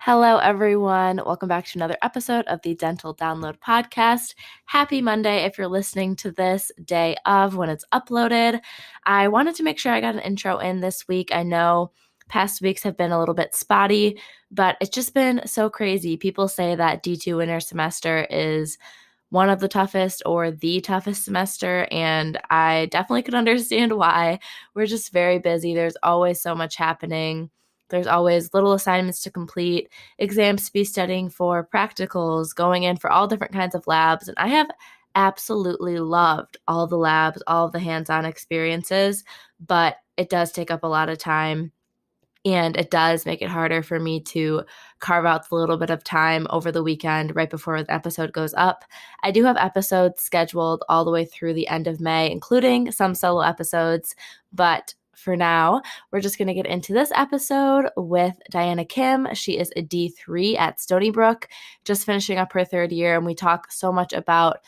Hello, everyone. Welcome back to another episode of the Dental Download Podcast. Happy Monday if you're listening to this day of when it's uploaded. I wanted to make sure I got an intro in this week. I know past weeks have been a little bit spotty, but it's just been so crazy. People say that D2 winter semester is one of the toughest or the toughest semester, and I definitely could understand why. We're just very busy. There's always so much happening. There's always little assignments to complete, exams to be studying for, practicals, going in for all different kinds of labs. And I have absolutely loved all the labs, all of the hands-on experiences, but it does take up a lot of time. And it does make it harder for me to carve out the little bit of time over the weekend right before the episode goes up. I do have episodes scheduled all the way through the end of May, including some solo episodes, but for now, we're just going to get into this episode with Diana Kim. She is a D3 at Stony Brook, just finishing up her third year, and we talk so much about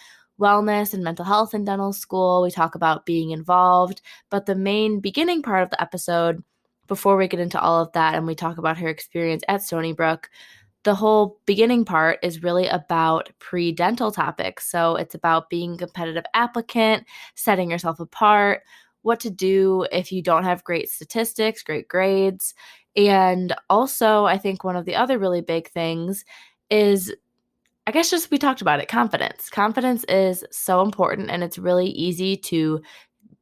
wellness and mental health in dental school. We talk about being involved, but the main beginning part of the episode, before we get into all of that and we talk about her experience at Stony Brook, the whole beginning part is really about pre-dental topics. So it's about being a competitive applicant, setting yourself apart, what to do if you don't have great statistics, great grades. And also, I think one of the other really big things is, I guess just we talked about it, confidence. Confidence is so important, and it's really easy to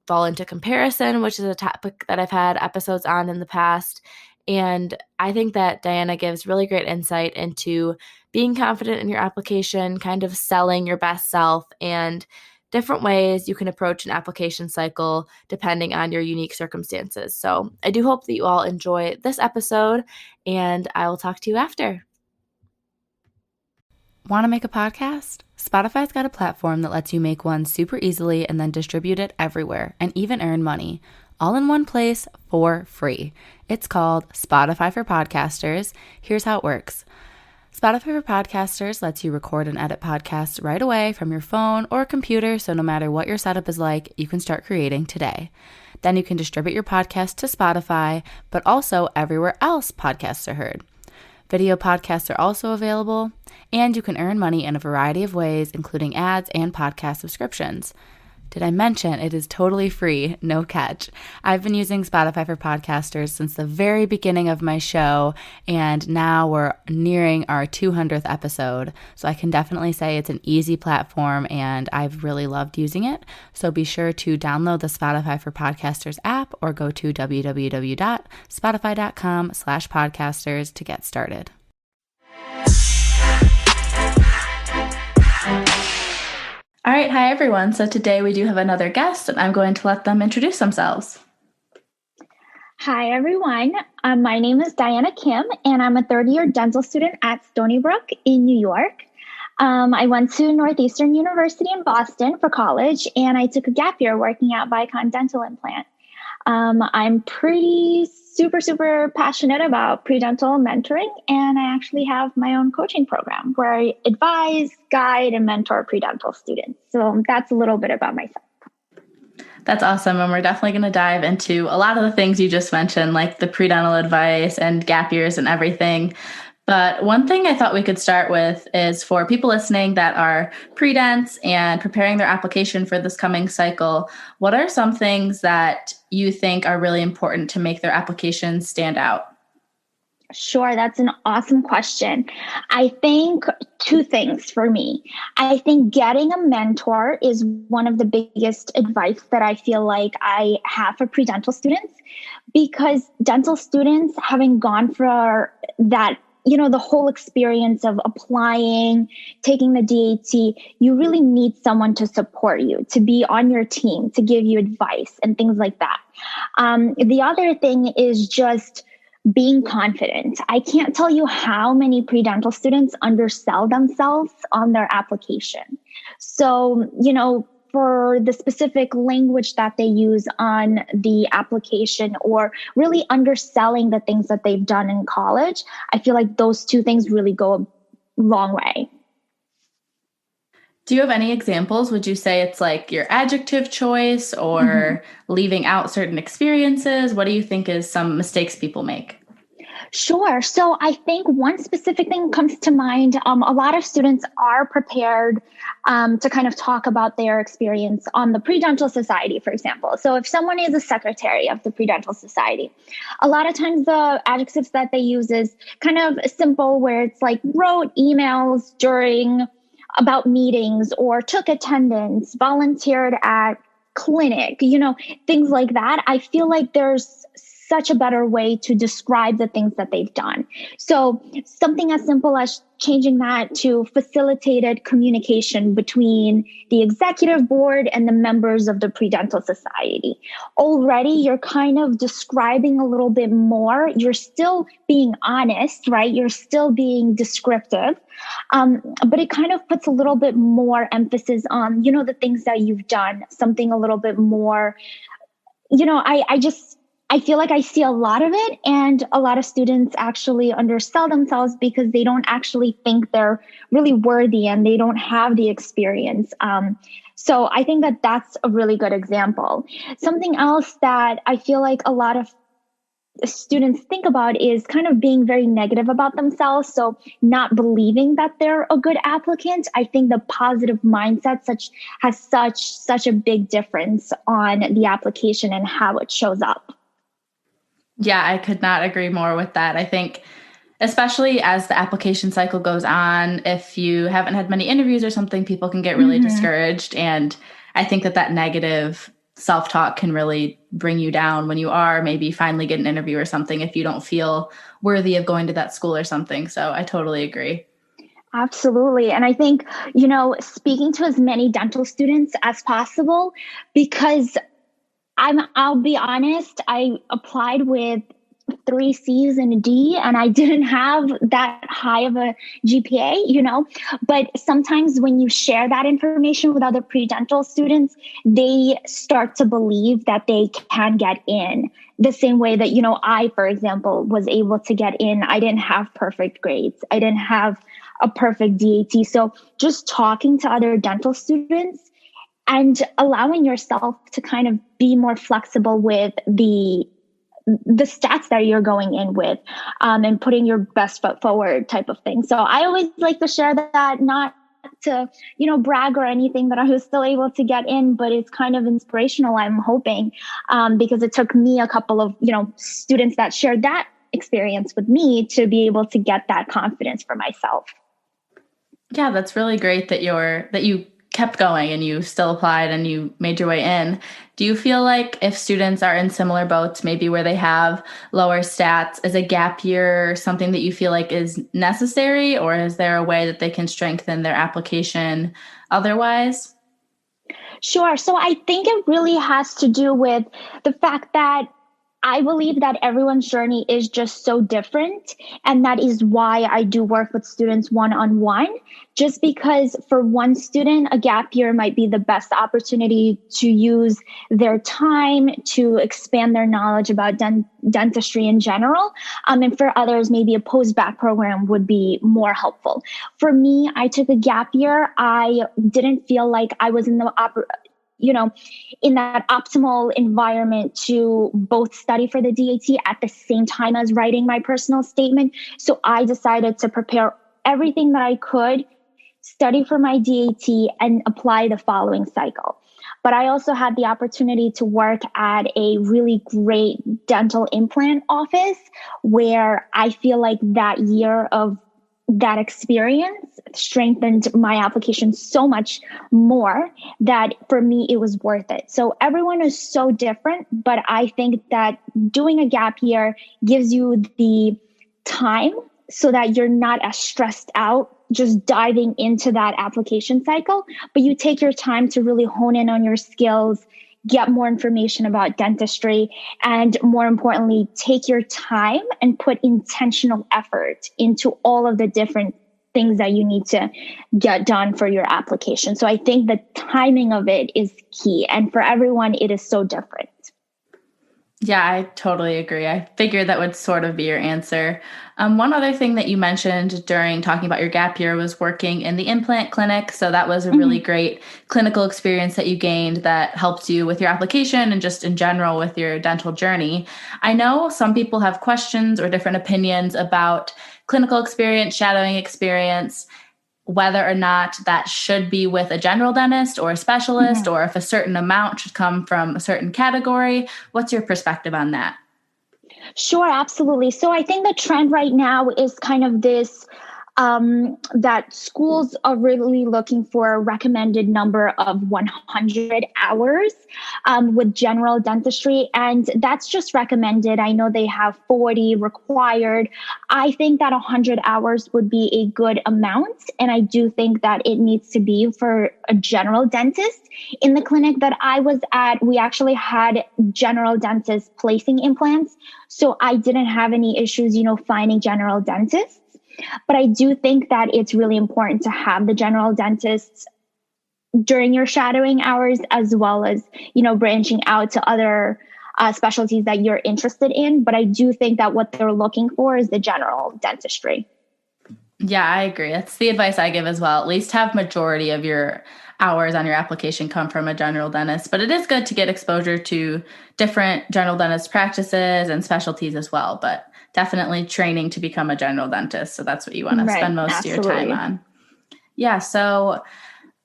fall into comparison, which is a topic that I've had episodes on in the past. And I think that Diana gives really great insight into being confident in your application, kind of selling your best self, and different ways you can approach an application cycle depending on your unique circumstances. So I do hope that you all enjoy this episode, and I will talk to you after. Want to make a podcast? Spotify's got a platform that lets you make one super easily and then distribute it everywhere and even earn money, all in one place for free. It's called Spotify for Podcasters. Here's how it works. Spotify for Podcasters lets you record and edit podcasts right away from your phone or computer, so no matter what your setup is like, you can start creating today. Then you can distribute your podcast to Spotify, but also everywhere else podcasts are heard. Video podcasts are also available, and you can earn money in a variety of ways, including ads and podcast subscriptions. Did I mention it is totally free, no catch? I've been using Spotify for Podcasters since the very beginning of my show, and now we're nearing our 200th episode. So I can definitely say it's an easy platform, and I've really loved using it. So be sure to download the Spotify for Podcasters app or go to www.spotify.com/podcasters to get started. All right. Hi, everyone. So today we do have another guest, and I'm going to let them introduce themselves. Hi, everyone. My name is Diana Kim, and I'm a third-year dental student at Stony Brook in New York. I went to Northeastern University in Boston for college, and I took a gap year working at Vicon Dental Implant. I'm pretty super passionate about pre-dental mentoring, and I actually have my own coaching program where I advise, guide, and mentor pre-dental students. So that's a little bit about myself. That's awesome. And we're definitely going to dive into a lot of the things you just mentioned, like the pre-dental advice and gap years and everything. But one thing I thought we could start with is for people listening that are pre-dents and preparing their application for this coming cycle, what are some things that you think are really important to make their application stand out? Sure, that's an awesome question. I think two things for me. I think getting a mentor is one of the biggest advice that I feel like I have for pre-dental students, because dental students, having gone for that, the whole experience of applying, taking the DAT, you really need someone to support you, to be on your team, to give you advice and things like that. The other thing is just being confident. I can't tell you how many pre-dental students undersell themselves on their application. So, for the specific language that they use on the application, or really underselling the things that they've done in college, I feel like those two things really go a long way. Do you have any examples? Would you say it's like your adjective choice or leaving out certain experiences? What do you think is some mistakes people make? Sure. So I think one specific thing comes to mind. A lot of students are prepared to kind of talk about their experience on the Pre-Dental Society, for example. So if someone is a secretary of the Pre-Dental Society, a lot of times the adjectives that they use is kind of simple, where it's like wrote emails during about meetings or took attendance, volunteered at clinic, things like that. I feel like there's such a better way to describe the things that they've done. So something as simple as changing that to facilitated communication between the executive board and the members of the Pre-Dental Society. Already you're kind of describing a little bit more. You're still being honest, right? You're still being descriptive. But it kind of puts a little bit more emphasis on, the things that you've done, something a little bit more, I feel like I see a lot of it, and a lot of students actually undersell themselves because they don't actually think they're really worthy and they don't have the experience. So I think that that's a really good example. Something else that I feel like a lot of students think about is kind of being very negative about themselves. So not believing that they're a good applicant. I think the positive mindset has such a big difference on the application and how it shows up. Yeah, I could not agree more with that. I think, especially as the application cycle goes on, if you haven't had many interviews or something, people can get really discouraged. And I think that negative self-talk can really bring you down when you are maybe finally get an interview or something, if you don't feel worthy of going to that school or something. So I totally agree. Absolutely. And I think, speaking to as many dental students as possible, because I'll be honest, I applied with 3 C's and a D, and I didn't have that high of a GPA, but sometimes when you share that information with other pre-dental students, they start to believe that they can get in the same way that, I, for example, was able to get in. I didn't have perfect grades. I didn't have a perfect DAT. So just talking to other dental students and allowing yourself to kind of be more flexible with the stats that you're going in with, and putting your best foot forward type of thing. So I always like to share that, not to, brag or anything, that I was still able to get in, but it's kind of inspirational, I'm hoping, because it took me a couple of, students that shared that experience with me to be able to get that confidence for myself. Yeah, that's really great that you kept going and you still applied and you made your way in. Do you feel like if students are in similar boats, maybe where they have lower stats, is a gap year something that you feel like is necessary, or is there a way that they can strengthen their application otherwise? Sure. So I think it really has to do with the fact that I believe that everyone's journey is just so different. And that is why I do work with students one-on-one, just because for one student, a gap year might be the best opportunity to use their time to expand their knowledge about dentistry in general. And for others, maybe a post-bac program would be more helpful. For me, I took a gap year. I didn't feel like I was in in that optimal environment to both study for the DAT at the same time as writing my personal statement. So I decided to prepare everything that I could, study for my DAT, and apply the following cycle. But I also had the opportunity to work at a really great dental implant office, where I feel like that year of that experience strengthened my application so much more that for me, it was worth it. So everyone is so different, but I think that doing a gap year gives you the time so that you're not as stressed out just diving into that application cycle, but you take your time to really hone in on your skills, get more information about dentistry, and more importantly, take your time and put intentional effort into all of the different things that you need to get done for your application. So I think the timing of it is key. And for everyone, it is so different. Yeah, I totally agree. I figured that would sort of be your answer. One other thing that you mentioned during talking about your gap year was working in the implant clinic. So that was a really Mhm. great clinical experience that you gained that helped you with your application and just in general with your dental journey. I know some people have questions or different opinions about clinical experience, shadowing experience, whether or not that should be with a general dentist or a specialist, Mhm. or if a certain amount should come from a certain category. What's your perspective on that? Sure, absolutely. So I think the trend right now is kind of this that schools are really looking for a recommended number of 100 hours with general dentistry. And that's just recommended. I know they have 40 required. I think that 100 hours would be a good amount. And I do think that it needs to be for a general dentist. In the clinic that I was at, we actually had general dentists placing implants. So I didn't have any issues, finding general dentists. But I do think that it's really important to have the general dentists during your shadowing hours, as well as, branching out to other specialties that you're interested in. But I do think that what they're looking for is the general dentistry. Yeah, I agree. That's the advice I give as well. At least have majority of your hours on your application come from a general dentist. But it is good to get exposure to different general dentist practices and specialties as well. But definitely training to become a general dentist. So that's what you want to Right. spend most of your time Absolutely. on. Yeah. So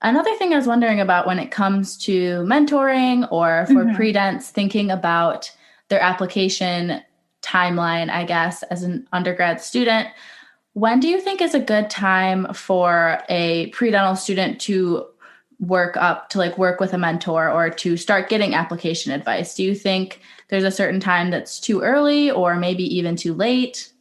another thing I was wondering about when it comes to mentoring or for Mm-hmm. pre-dents, thinking about their application timeline, I guess, as an undergrad student, when do you think is a good time for a pre-dental student to work up to like work with a mentor or to start getting application advice? Do you think there's a certain time that's too early or maybe even too late?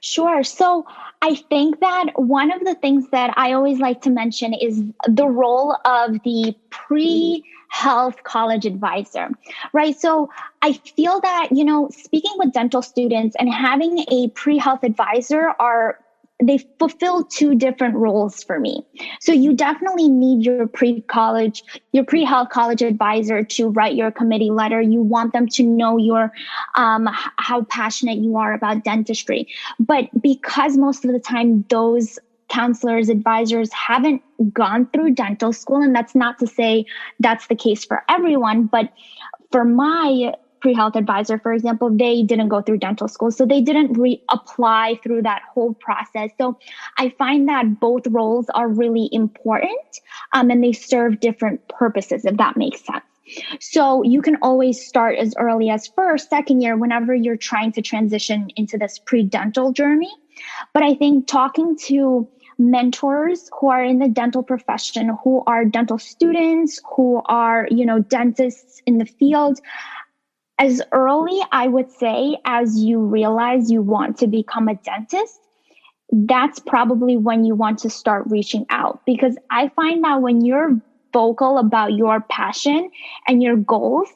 Sure. So I think that one of the things that I always like to mention is the role of the pre health college advisor, right? So I feel that, speaking with dental students and having a pre health advisor they fulfill two different roles for me. So you definitely need your pre-health college advisor to write your committee letter. You want them to know how passionate you are about dentistry. But because most of the time those counselors, advisors haven't gone through dental school, and that's not to say that's the case for everyone, but for my pre-health advisor, for example, they didn't go through dental school. So they didn't apply through that whole process. So I find that both roles are really important and they serve different purposes, if that makes sense. So you can always start as early as first, second year, whenever you're trying to transition into this pre-dental journey. But I think talking to mentors who are in the dental profession, who are dental students, who are, dentists in the field, as early, I would say, as you realize you want to become a dentist, that's probably when you want to start reaching out. Because I find that when you're vocal about your passion and your goals,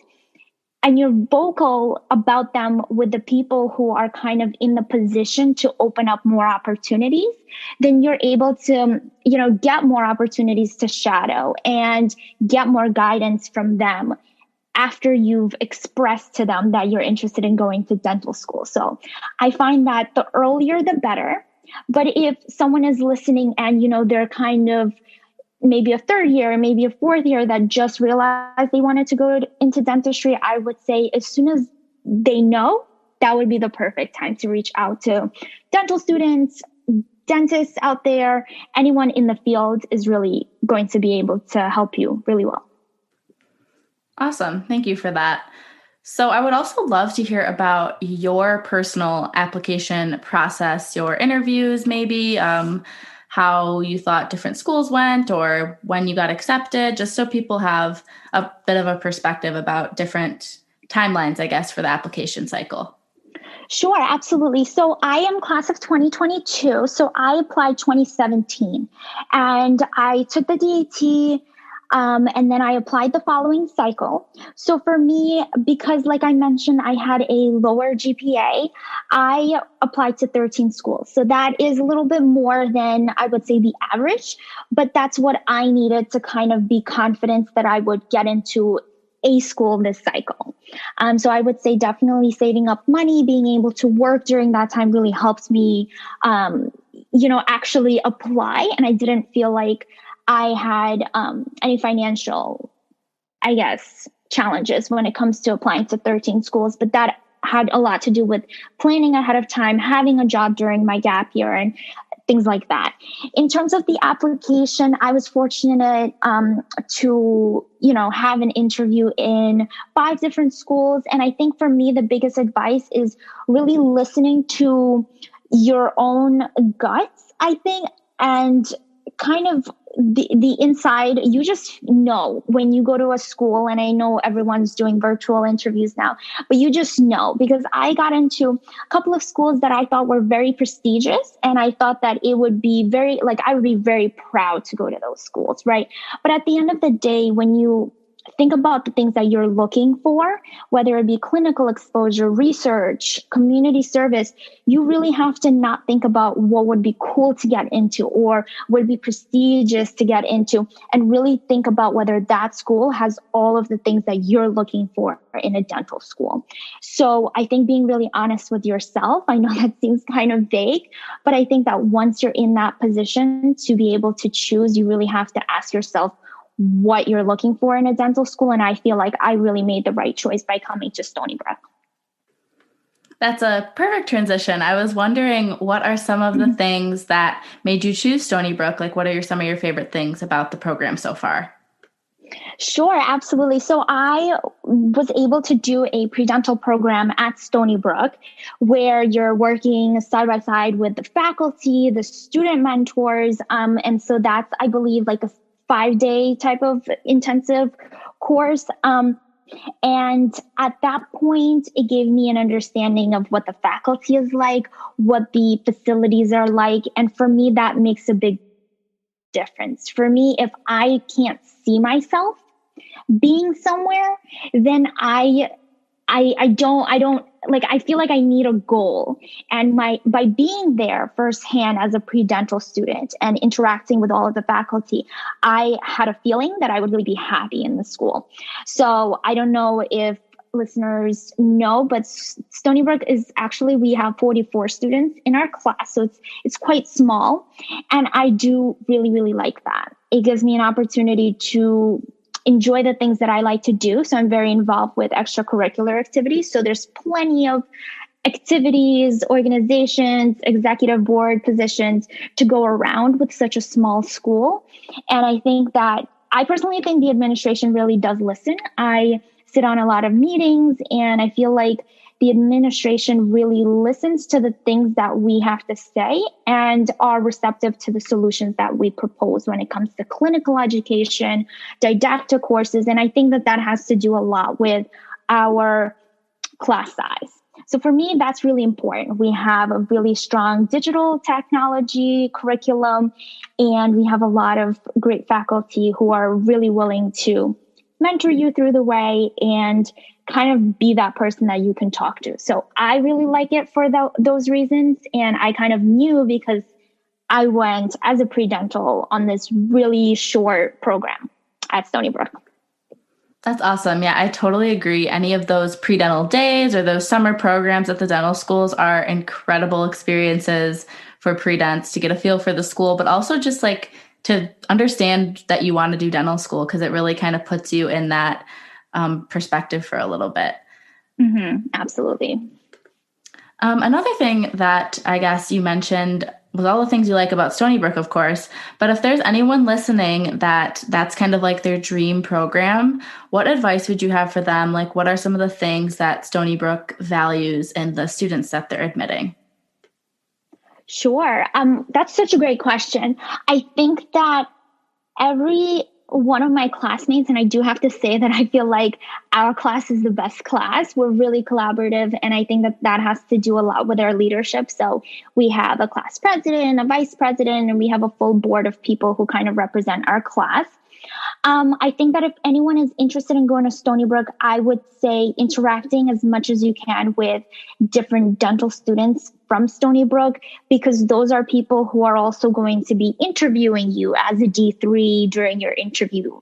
and you're vocal about them with the people who are kind of in the position to open up more opportunities, then you're able to, get more opportunities to shadow and get more guidance from them after you've expressed to them that you're interested in going to dental school. So I find that the earlier the better. But if someone is listening and, they're kind of maybe a third year, maybe a fourth year that just realized they wanted to go into dentistry, I would say as soon as they know, that would be the perfect time to reach out to dental students, dentists out there. Anyone in the field is really going to be able to help you really well. Awesome. Thank you for that. So, I would also love to hear about your personal application process, your interviews, maybe how you thought different schools went or when you got accepted, just so people have a bit of a perspective about different timelines, I guess, for the application cycle. Sure, absolutely. So I am class of 2022. So I applied 2017 and I took the DAT. And then I applied the following cycle. So for me, because like I mentioned, I had a lower GPA, I applied to 13 schools. So that is a little bit more than I would say the average, but that's what I needed to kind of be confident that I would get into a school this cycle. So I would say definitely saving up money, being able to work during that time really helped me, actually apply. And I didn't feel like I had any financial, I guess, challenges when it comes to applying to 13 schools. But that had a lot to do with planning ahead of time, having a job during my gap year, and things like that. In terms of the application, I was fortunate to, have an interview in 5 different schools. And I think for me, the biggest advice is really listening to your own guts, I think, and kind of the inside. You just know when you go to a school, and I know everyone's doing virtual interviews now, but you just know, because I got into a couple of schools that I thought were very prestigious, and I thought that it would be I would be very proud to go to those schools, right? But at the end of the day, when you think about the things that you're looking for, whether it be clinical exposure, research, community service, you really have to not think about what would be cool to get into or would be prestigious to get into, and really think about whether that school has all of the things that you're looking for in a dental school. So I think being really honest with yourself, I know that seems kind of vague, but I think that once you're in that position to be able to choose, you really have to ask yourself what you're looking for in a dental school. And I feel like I really made the right choice by coming to Stony Brook. That's a perfect transition. I was wondering, what are some of the things that made you choose Stony Brook? Like, what are some of your favorite things about the program so far? Sure, absolutely. So I was able to do a pre-dental program at Stony Brook where you're working side by side with the faculty, the student mentors. And so that's, I believe, like a 5-day type of intensive course. And at that point, it gave me an understanding of what the faculty is like, what the facilities are like. And for me, that makes a big difference. For me, if I can't see myself being somewhere, then I don't like, I feel like I need a goal. And by being there firsthand as a pre-dental student and interacting with all of the faculty, I had a feeling that I would really be happy in the school. So I don't know if listeners know, but Stony Brook is actually, we have 44 students in our class. So it's quite small. And I do really, really like that. It gives me an opportunity to enjoy the things that I like to do. So I'm very involved with extracurricular activities. So there's plenty of activities, organizations, executive board positions to go around with such a small school. And I personally think the administration really does listen. I sit on a lot of meetings, and I feel like the administration really listens to the things that we have to say and are receptive to the solutions that we propose when it comes to clinical education, didactic courses. And I think that has to do a lot with our class size. So for me, that's really important. We have a really strong digital technology curriculum, and we have a lot of great faculty who are really willing to mentor you through the way and kind of be that person that you can talk to. So I really like it for those reasons. And I kind of knew because I went as a pre-dental on this really short program at Stony Brook. That's awesome. Yeah, I totally agree. Any of those pre-dental days or those summer programs at the dental schools are incredible experiences for pre-dents to get a feel for the school, but also just like to understand that you want to do dental school, because it really kind of puts you in that perspective for a little bit. Mm-hmm, absolutely. Another thing that I guess you mentioned was all the things you like about Stony Brook, of course, but if there's anyone listening that's kind of like their dream program, what advice would you have for them? Like, what are some of the things that Stony Brook values in the students that they're admitting? Sure. That's such a great question. I think that every one of my classmates, and I do have to say that I feel like our class is the best class. We're really collaborative. And I think that has to do a lot with our leadership. So we have a class president, a vice president, and we have a full board of people who kind of represent our class. I think that if anyone is interested in going to Stony Brook, I would say interacting as much as you can with different dental students from Stony Brook, because those are people who are also going to be interviewing you as a D3 during your interview.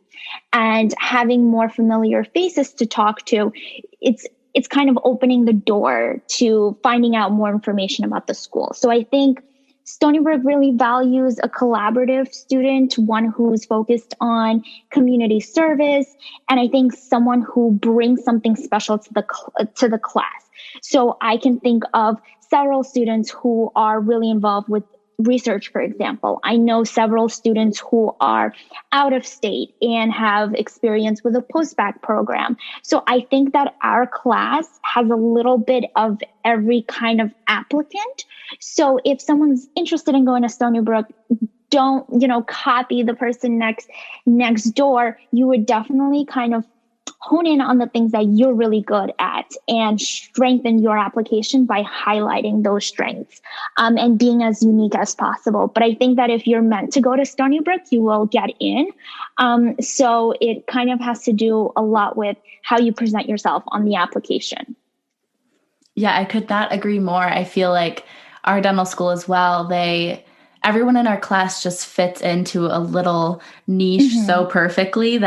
And having more familiar faces to talk to, it's kind of opening the door to finding out more information about the school. So I think Stony Brook really values a collaborative student, one who's focused on community service, and I think someone who brings something special to the class. So I can think of several students who are really involved with research, for example. I know several students who are out of state and have experience with a postbac program. So I think that our class has a little bit of every kind of applicant. So if someone's interested in going to Stony Brook, don't, copy the person next door. You would definitely kind of hone in on the things that you're really good at and strengthen your application by highlighting those strengths, and being as unique as possible. But I think that if you're meant to go to Stony Brook, you will get in. So it kind of has to do a lot with how you present yourself on the application. Yeah, I could not agree more. I feel like our dental school as well, everyone in our class just fits into a little niche so perfectly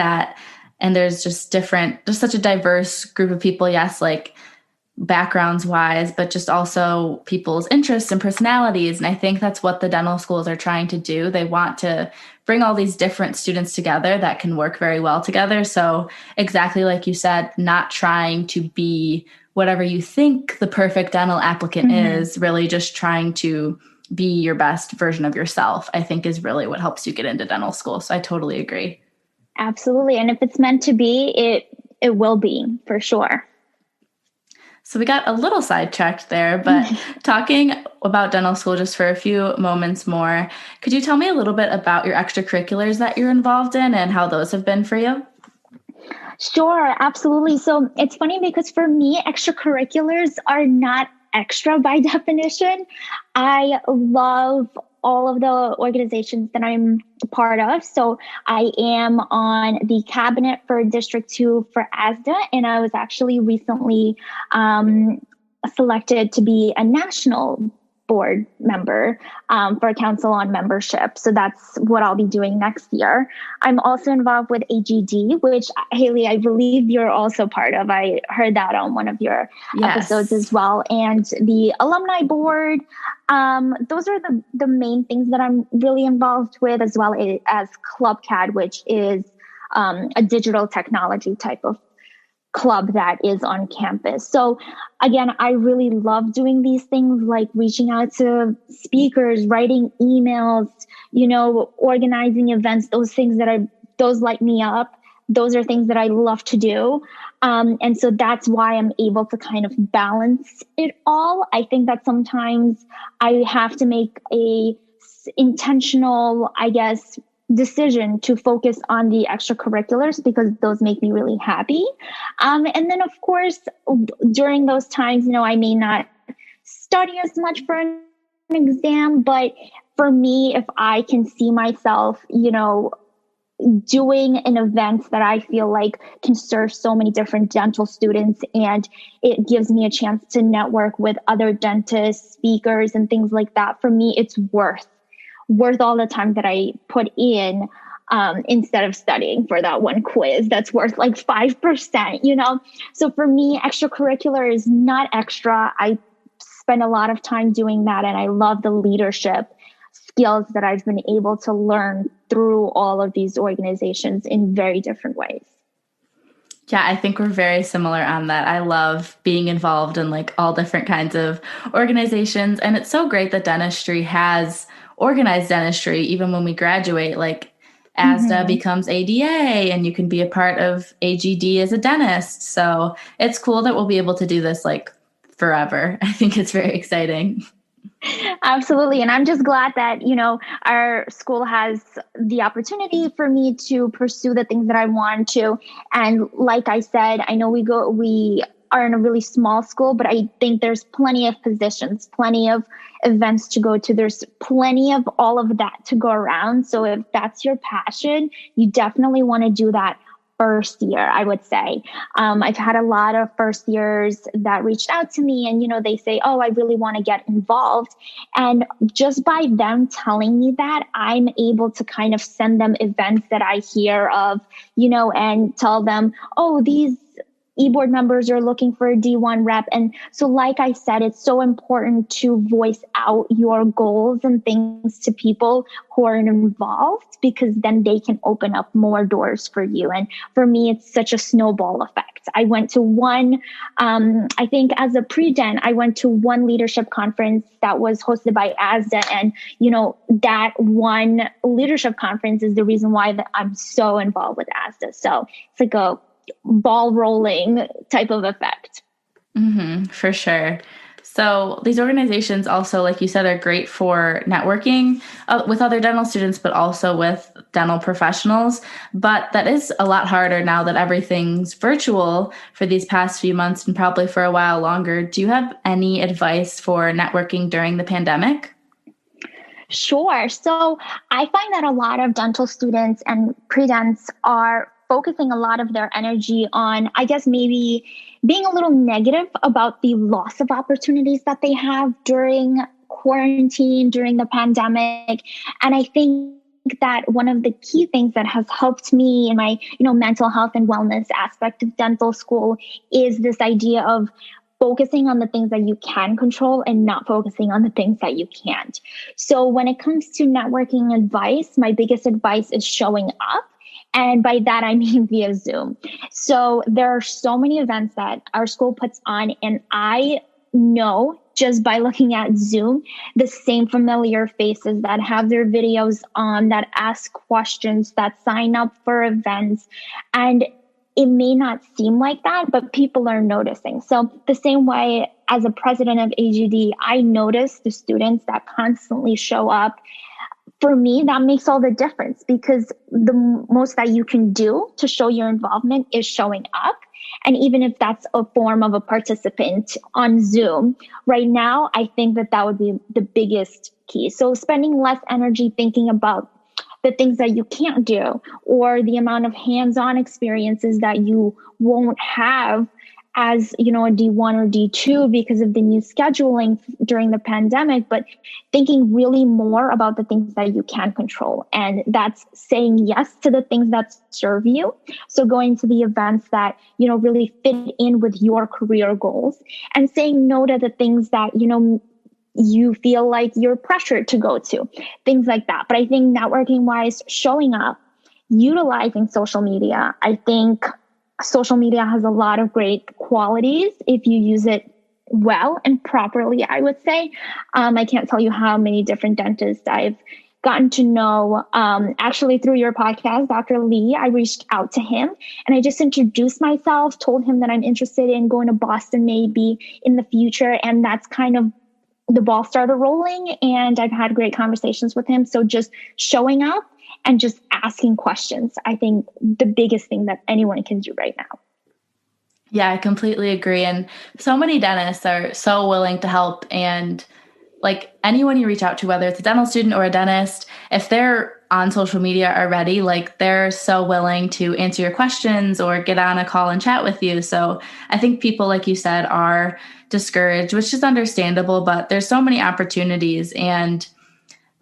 and there's just such a diverse group of people. Yes, like backgrounds wise, but just also people's interests and personalities. And I think that's what the dental schools are trying to do. They want to bring all these different students together that can work very well together. So exactly like you said, not trying to be whatever you think the perfect dental applicant is, really just trying to be your best version of yourself, I think is really what helps you get into dental school. So I totally agree. Absolutely. And if it's meant to be, it will be for sure. So we got a little sidetracked there, but talking about dental school just for a few moments more, could you tell me a little bit about your extracurriculars that you're involved in and how those have been for you? Sure, absolutely. So it's funny because for me, extracurriculars are not extra by definition. I love all of the organizations that I'm a part of. So I am on the cabinet for District 2 for ASDA, and I was actually recently selected to be a national board member for a council on membership. So that's what I'll be doing next year. I'm also involved with AGD, which, Haley, I believe you're also part of. I heard that on one of your episodes as well. And the alumni board. Those are the main things that I'm really involved with, as well as Club CAD, which is a digital technology type of club that is on campus. So again, I really love doing these things, like reaching out to speakers, writing emails, organizing events, those light me up. Those are things that I love to do. And so that's why I'm able to kind of balance it all. I think that sometimes I have to make a intentional, decision to focus on the extracurriculars because those make me really happy. And then, of course, during those times, I may not study as much for an exam, but for me, if I can see myself, doing an event that I feel like can serve so many different dental students, and it gives me a chance to network with other dentists, speakers, and things like that, for me, it's worth all the time that I put in, instead of studying for that one quiz that's worth like 5%, So for me, extracurricular is not extra. I spend a lot of time doing that, and I love the leadership skills that I've been able to learn through all of these organizations in very different ways. Yeah, I think we're very similar on that. I love being involved in like all different kinds of organizations. And it's so great that dentistry has organized dentistry. Even when we graduate, like ASDA becomes ADA, and you can be a part of AGD as a dentist. So it's cool that we'll be able to do this like forever. I think it's very exciting. Absolutely. And I'm just glad that, our school has the opportunity for me to pursue the things that I want to. And like I said, I know we are in a really small school, but I think there's plenty of positions, plenty of events to go to. There's plenty of all of that to go around. So if that's your passion, you definitely want to do that first year, I would say. I've had a lot of first years that reached out to me and, they say, oh, I really want to get involved. And just by them telling me that, I'm able to kind of send them events that I hear of, and tell them, oh, these e-board members are looking for a D1 rep. And so, like I said, it's so important to voice out your goals and things to people who are involved, because then they can open up more doors for you. And for me, it's such a snowball effect. I went to one, I think as a pre-den, I went to one leadership conference that was hosted by ASDA. And, that one leadership conference is the reason why that I'm so involved with ASDA. So it's like a ball rolling type of effect. For sure. So these organizations also, like you said, are great for networking with other dental students, but also with dental professionals. But that is a lot harder now that everything's virtual for these past few months and probably for a while longer. Do you have any advice for networking during the pandemic? Sure. So I find that a lot of dental students and pre-dents are focusing a lot of their energy on, I guess, maybe being a little negative about the loss of opportunities that they have during quarantine, during the pandemic. And I think that one of the key things that has helped me in my, mental health and wellness aspect of dental school is this idea of focusing on the things that you can control and not focusing on the things that you can't. So when it comes to networking advice, my biggest advice is showing up. And by that, I mean via Zoom. So there are so many events that our school puts on, and I know just by looking at Zoom, the same familiar faces that have their videos on, that ask questions, that sign up for events. And it may not seem like that, but people are noticing. So the same way as a president of AGD, I notice the students that constantly show up. For me, that makes all the difference, because the most that you can do to show your involvement is showing up. And even if that's a form of a participant on Zoom, right now, I think that would be the biggest key. So spending less energy thinking about the things that you can't do, or the amount of hands-on experiences that you won't have as, a D1 or D2 because of the new scheduling during the pandemic, but thinking really more about the things that you can control. And that's saying yes to the things that serve you. So going to the events that, really fit in with your career goals, and saying no to the things that, you feel like you're pressured to go to, things like that. But I think networking wise, showing up, utilizing social media, I think social media has a lot of great qualities if you use it well and properly, I would say. I can't tell you how many different dentists I've gotten to know. Actually, through your podcast, Dr. Lee, I reached out to him and I just introduced myself, told him that I'm interested in going to Boston maybe in the future. And that's kind of the ball started rolling, and I've had great conversations with him. So just showing up and just asking questions, I think the biggest thing that anyone can do right now. Yeah, I completely agree. And so many dentists are so willing to help. And like anyone you reach out to, whether it's a dental student or a dentist, if they're on social media already, like they're so willing to answer your questions or get on a call and chat with you. So I think people, like you said, are discouraged, which is understandable, but there's so many opportunities. And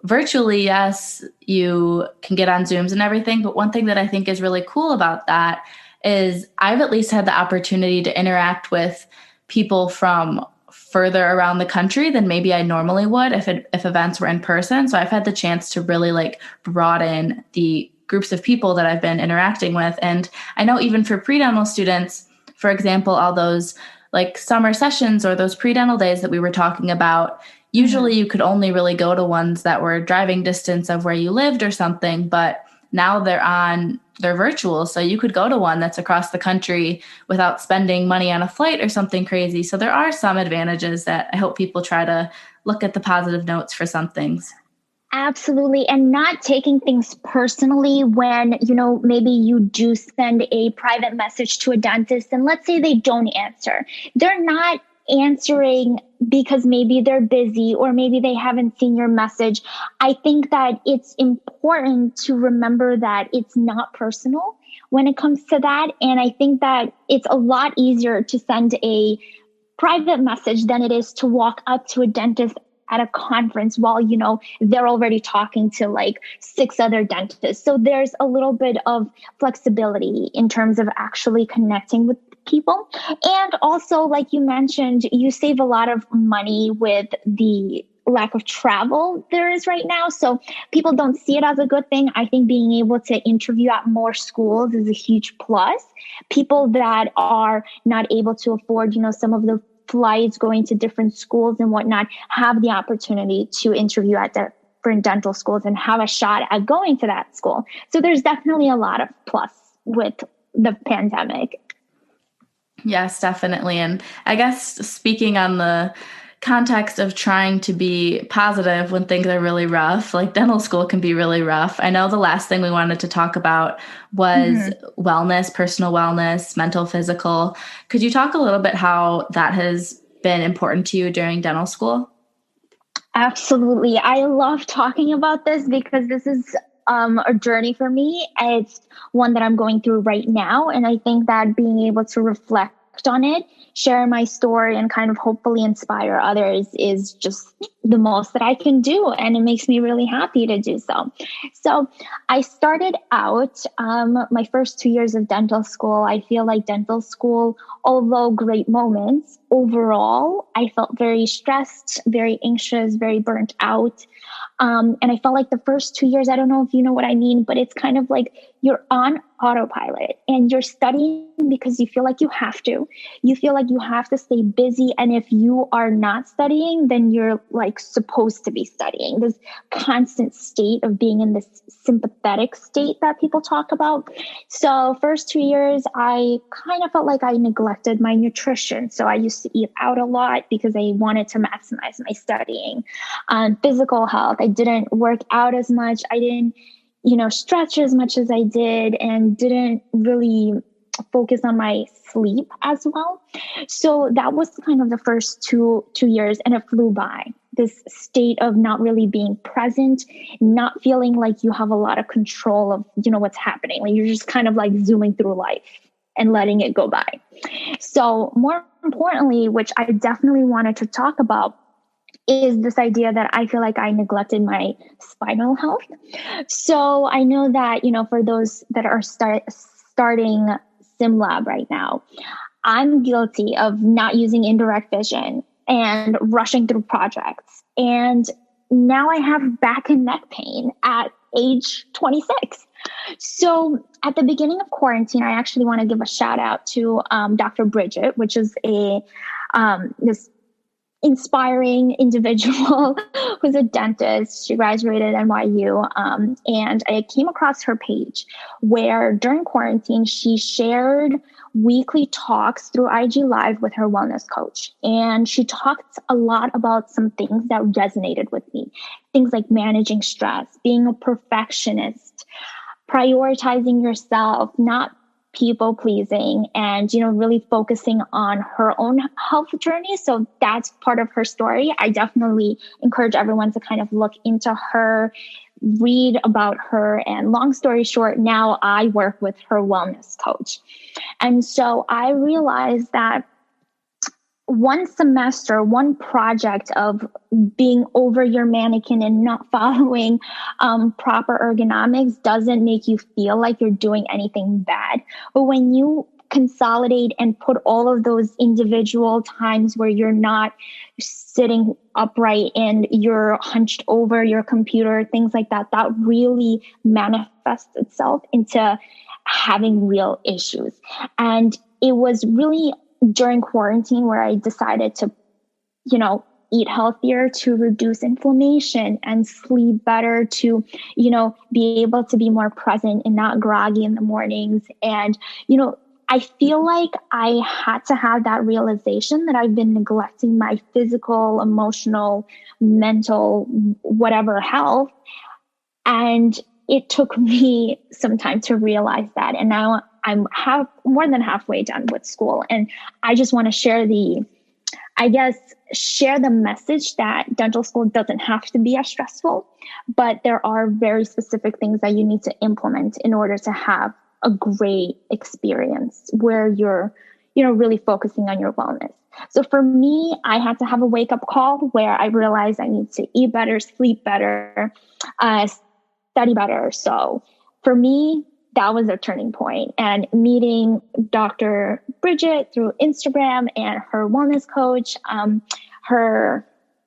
virtually, yes, you can get on Zooms and everything. But one thing that I think is really cool about that is I've at least had the opportunity to interact with people from further around the country than maybe I normally would if events were in person. So I've had the chance to really like broaden the groups of people that I've been interacting with. And I know even for pre-dental students, for example, all those like summer sessions or those pre-dental days that we were talking about, usually you could only really go to ones that were driving distance of where you lived or something, but now they're virtual. So you could go to one that's across the country without spending money on a flight or something crazy. So there are some advantages that I hope people try to look at the positive notes for some things. Absolutely. And not taking things personally when, maybe you do send a private message to a dentist and let's say they don't answer. They're not answering because maybe they're busy or maybe they haven't seen your message. I think that it's important to remember that it's not personal when it comes to that. And I think that it's a lot easier to send a private message than it is to walk up to a dentist at a conference while they're already talking to like 6 other dentists. So there's a little bit of flexibility in terms of actually connecting with people. And also, like you mentioned, you save a lot of money with the lack of travel there is right now. So people don't see it as a good thing. I think being able to interview at more schools is a huge plus. People that are not able to afford, some of the flights going to different schools and whatnot have the opportunity to interview at different dental schools and have a shot at going to that school. So there's definitely a lot of plus with the pandemic. Yes, definitely. And I guess speaking on the context of trying to be positive when things are really rough, like dental school can be really rough. I know the last thing we wanted to talk about was wellness, personal wellness, mental, physical. Could you talk a little bit how that has been important to you during dental school? Absolutely. I love talking about this because this is a journey for me. It's one that I'm going through right now. And I think that being able to reflect on it, share my story, and kind of hopefully inspire others is just the most that I can do. And it makes me really happy to do so. So I started out my first 2 years of dental school. I feel like dental school, although great moments, overall, I felt very stressed, very anxious, very burnt out. And I felt like the first 2 years, I don't know if you know what I mean, but it's kind of like you're on autopilot and you're studying because you feel like you have to. You feel like you have to stay busy. And if you are not studying, then you're like supposed to be studying. This constant state of being in this sympathetic state that people talk about. So first 2 years, I kind of felt like I neglected my nutrition. So I used to eat out a lot because I wanted to maximize my studying. Physical health, I didn't work out as much. I didn't stretch as much as I did and didn't really focus on my sleep as well. So that was kind of the first two years, and it flew by. This state of not really being present, not feeling like you have a lot of control of, what's happening. Like you're just kind of like zooming through life and letting it go by. So more importantly, which I definitely wanted to talk about, is this idea that I feel like I neglected my spinal health. So I know that, for those that are starting SimLab right now, I'm guilty of not using indirect vision and rushing through projects. And now I have back and neck pain at age 26. So at the beginning of quarantine, I actually want to give a shout out to Dr. Bridget, which is this inspiring individual who's a dentist. She graduated at NYU. And I came across her page where during quarantine, she shared weekly talks through IG Live with her wellness coach. And she talked a lot about some things that resonated with me. Things like managing stress, being a perfectionist, prioritizing yourself, not people pleasing, and really focusing on her own health journey. So that's part of her story. I definitely encourage everyone to kind of look into her, read about her, and long story short, now I work with her wellness coach. And so I realized that one semester, one project of being over your mannequin and not following proper ergonomics doesn't make you feel like you're doing anything bad. But when you consolidate and put all of those individual times where you're not sitting upright and you're hunched over your computer, things like that, that really manifests itself into having real issues. And it was really during quarantine where I decided to, eat healthier, to reduce inflammation and sleep better, to, be able to be more present and not groggy in the mornings. And, I feel like I had to have that realization that I've been neglecting my physical, emotional, mental, whatever health. And it took me some time to realize that. And now I'm more than halfway done with school. And I just want to share share the message that dental school doesn't have to be as stressful, but there are very specific things that you need to implement in order to have a great experience where you're, really focusing on your wellness. So for me, I had to have a wake up call where I realized I need to eat better, sleep better, study better. So for me, that was a turning point. And meeting Dr. Bridget through Instagram and her wellness coach, her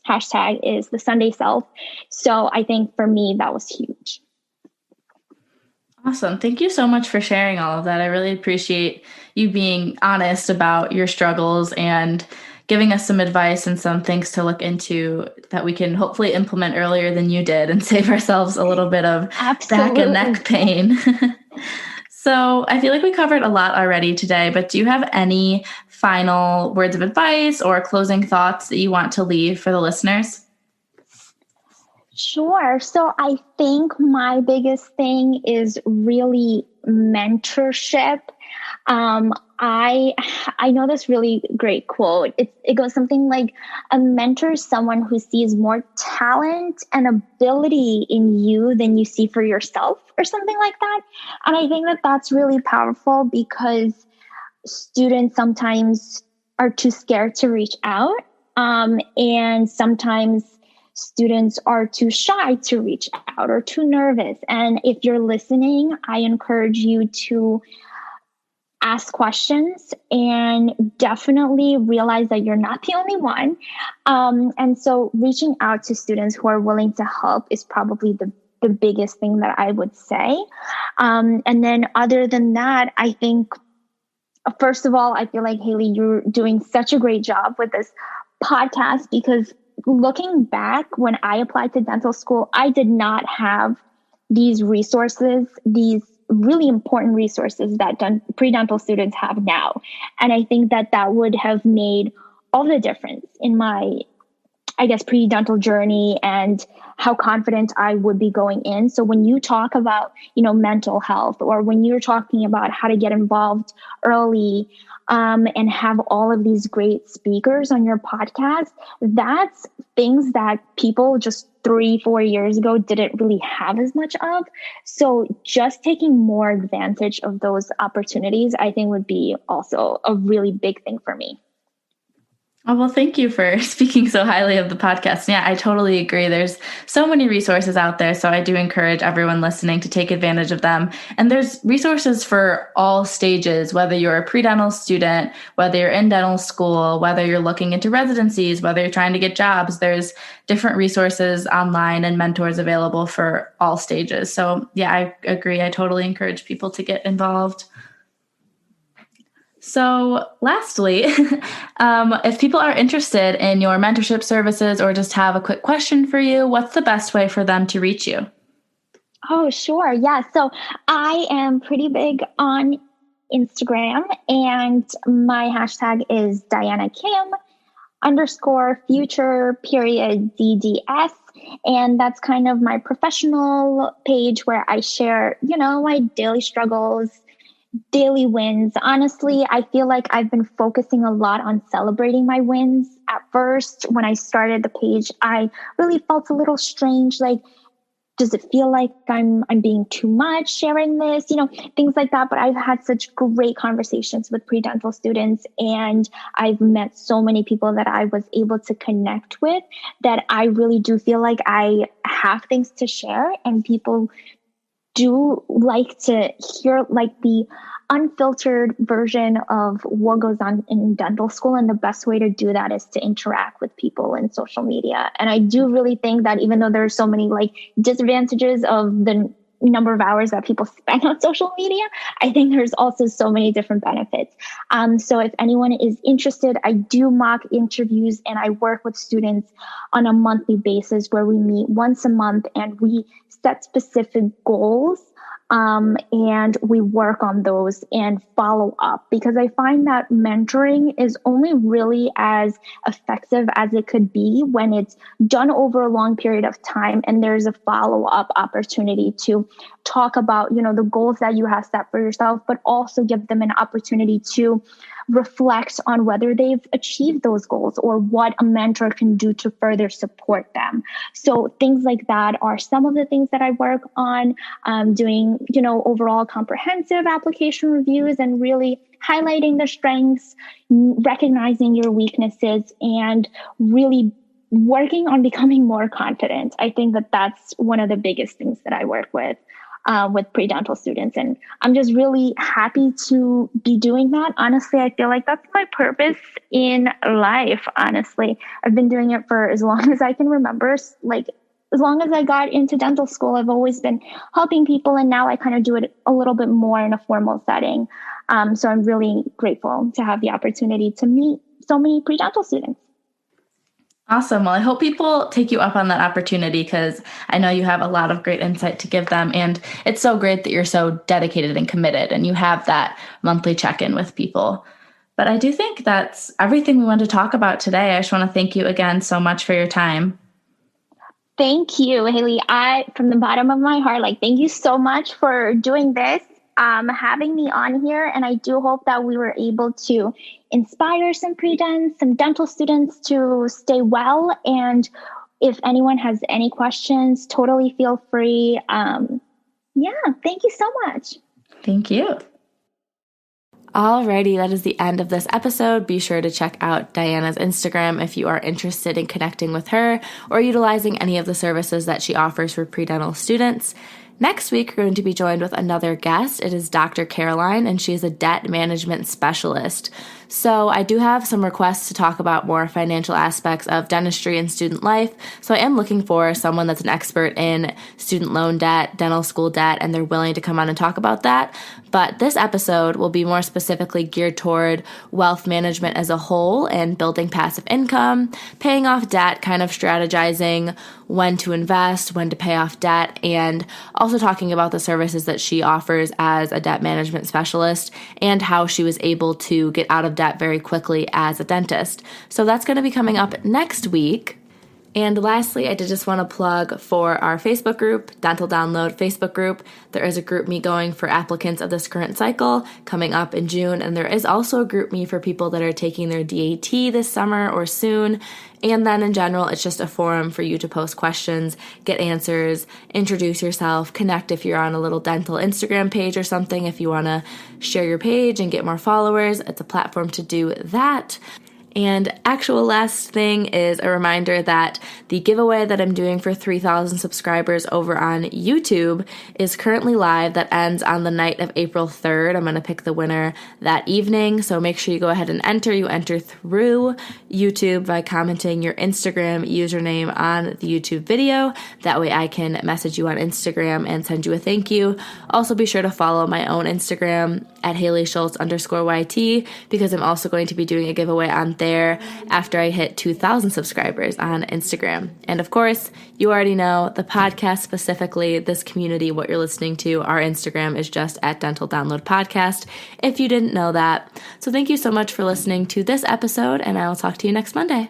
hashtag is the Sunday Self. So I think for me, that was huge. Awesome. Thank you so much for sharing all of that. I really appreciate you being honest about your struggles and giving us some advice and some things to look into that we can hopefully implement earlier than you did and save ourselves a little bit of back and neck pain. So I feel like we covered a lot already today, but do you have any final words of advice or closing thoughts that you want to leave for the listeners? Sure. So I think my biggest thing is really mentorship. I know this really great quote. It goes something like, a mentor is someone who sees more talent and ability in you than you see for yourself, or something like that. And I think that that's really powerful because students sometimes are too scared to reach out. And sometimes students are too shy to reach out or too nervous. And if you're listening, I encourage you to ask questions and definitely realize that you're not the only one. And so reaching out to students who are willing to help is probably the biggest thing that I would say. And then other than that, I think, first of all, I feel like, Haley, you're doing such a great job with this podcast, because looking back, when I applied to dental school, I did not have these resources, these really important resources that pre-dental students have now. And I think that that would have made all the difference in my, pre-dental journey and how confident I would be going in. So when you talk about, mental health, or when you're talking about how to get involved early, and have all of these great speakers on your podcast, that's things that people just 3-4 years ago didn't really have as much of. So just taking more advantage of those opportunities, I think, would be also a really big thing for me. Oh, well, thank you for speaking so highly of the podcast. Yeah, I totally agree. There's so many resources out there. So I do encourage everyone listening to take advantage of them. And there's resources for all stages, whether you're a pre-dental student, whether you're in dental school, whether you're looking into residencies, whether you're trying to get jobs. There's different resources online and mentors available for all stages. So yeah, I agree. I totally encourage people to get involved. So lastly, if people are interested in your mentorship services or just have a quick question for you, what's the best way for them to reach you? Oh, sure. Yeah. So I am pretty big on Instagram, and my hashtag is Diana Kim _future_DDS. And that's kind of my professional page where I share, my daily struggles, daily wins. Honestly, I feel like I've been focusing a lot on celebrating my wins. At first, when I started the page, I really felt a little strange. Like, does it feel like I'm being too much sharing this? Things like that. But I've had such great conversations with pre-dental students, and I've met so many people that I was able to connect with, that I really do feel like I have things to share, and people do like to hear like the unfiltered version of what goes on in dental school. And the best way to do that is to interact with people in social media. And I do really think that even though there are so many like disadvantages of the number of hours that people spend on social media, I think there's also so many different benefits. So if anyone is interested, I do mock interviews, and I work with students on a monthly basis where we meet once a month and we set specific goals And we work on those and follow up, because I find that mentoring is only really as effective as it could be when it's done over a long period of time and there's a follow up opportunity to talk about, the goals that you have set for yourself, but also give them an opportunity to reflect on whether they've achieved those goals or what a mentor can do to further support them. So things like that are some of the things that I work on, doing, overall comprehensive application reviews and really highlighting the strengths, recognizing your weaknesses, and really working on becoming more confident. I think that that's one of the biggest things that I work with pre-dental students. And I'm just really happy to be doing that. Honestly, I feel like that's my purpose in life. Honestly, I've been doing it for as long as I can remember. Like, as long as I got into dental school, I've always been helping people. And now I kind of do it a little bit more in a formal setting. So I'm really grateful to have the opportunity to meet so many pre-dental students. Awesome. Well, I hope people take you up on that opportunity, because I know you have a lot of great insight to give them. And it's so great that you're so dedicated and committed and you have that monthly check-in with people. But I do think that's everything we want to talk about today. I just want to thank you again so much for your time. Thank you, Haley. From the bottom of my heart, thank you so much for doing this, having me on here. And I do hope that we were able to inspire some pre-dents, some dental students to stay well. And if anyone has any questions, totally feel free. Thank you so much. Thank you. Alrighty, that is the end of this episode. Be sure to check out Diana's Instagram if you are interested in connecting with her or utilizing any of the services that she offers for pre-dental students. Next week, we're going to be joined with another guest. It is Dr. Caroline, and she is a debt management specialist. So I do have some requests to talk about more financial aspects of dentistry and student life. So I am looking for someone that's an expert in student loan debt, dental school debt, and they're willing to come on and talk about that. But this episode will be more specifically geared toward wealth management as a whole and building passive income, paying off debt, kind of strategizing when to invest, when to pay off debt, and also talking about the services that she offers as a debt management specialist and how she was able to get out of debt very quickly as a dentist. So that's going to be coming up next week. And lastly, I did just want to plug for our Facebook group, Dental Download Facebook group. There is a group me going for applicants of this current cycle coming up in June. And there is also a group me for people that are taking their DAT this summer or soon. And then in general, it's just a forum for you to post questions, get answers, introduce yourself, connect if you're on a little dental Instagram page or something. If you want to share your page and get more followers, it's a platform to do that. And actual last thing is a reminder that the giveaway that I'm doing for 3,000 subscribers over on YouTube is currently live. That ends on the night of April 3rd. I'm going to pick the winner that evening. So make sure you go ahead and enter. You enter through YouTube by commenting your Instagram username on the YouTube video. That way I can message you on Instagram and send you a thank you. Also be sure to follow my own Instagram at HaleySchultz_YT, because I'm also going to be doing a giveaway on there after I hit 2,000 subscribers on Instagram. And of course, you already know the podcast, specifically this community, what you're listening to, our Instagram is just at Dental Download Podcast, if you didn't know that. So thank you so much for listening to this episode, and I will talk to you next Monday.